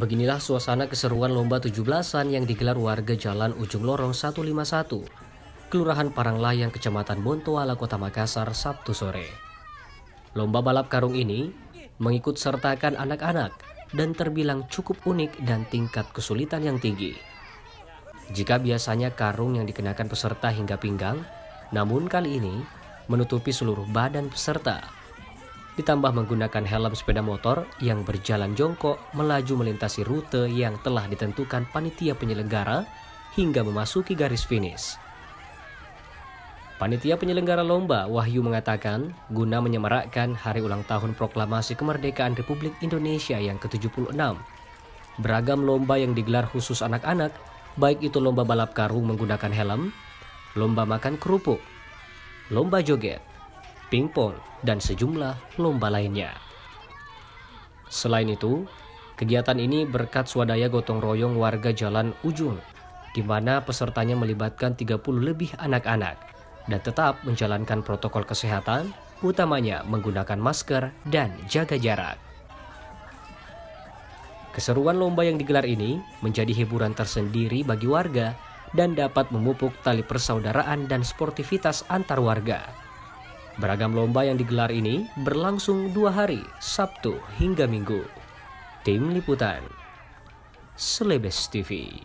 Beginilah suasana keseruan lomba 17-an yang digelar warga Jalan Ujung Lorong 151, Kelurahan Paranglayang, Kecamatan Bontoala, Kota Makassar, Sabtu sore. Lomba balap karung ini mengikut sertakan anak-anak dan terbilang cukup unik dan tingkat kesulitan yang tinggi. Jika biasanya karung yang dikenakan peserta hingga pinggang, namun kali ini menutupi seluruh badan peserta. Ditambah menggunakan helm sepeda motor yang berjalan jongkok melaju melintasi rute yang telah ditentukan panitia penyelenggara hingga memasuki garis finish. Panitia penyelenggara lomba, Wahyu, mengatakan guna menyemarakkan hari ulang tahun proklamasi kemerdekaan Republik Indonesia yang ke-76, beragam lomba yang digelar khusus anak-anak, baik itu lomba balap karung menggunakan helm, lomba makan kerupuk, lomba joget, pingpong, dan sejumlah lomba lainnya. Selain itu, kegiatan ini berkat swadaya gotong royong warga Jalan Ujung, di mana pesertanya melibatkan 30 lebih anak-anak dan tetap menjalankan protokol kesehatan, utamanya menggunakan masker dan jaga jarak. Keseruan lomba yang digelar ini menjadi hiburan tersendiri bagi warga dan dapat memupuk tali persaudaraan dan sportivitas antar warga. Beragam lomba yang digelar ini berlangsung 2 hari, Sabtu hingga Minggu. Tim Liputan, Selebes TV.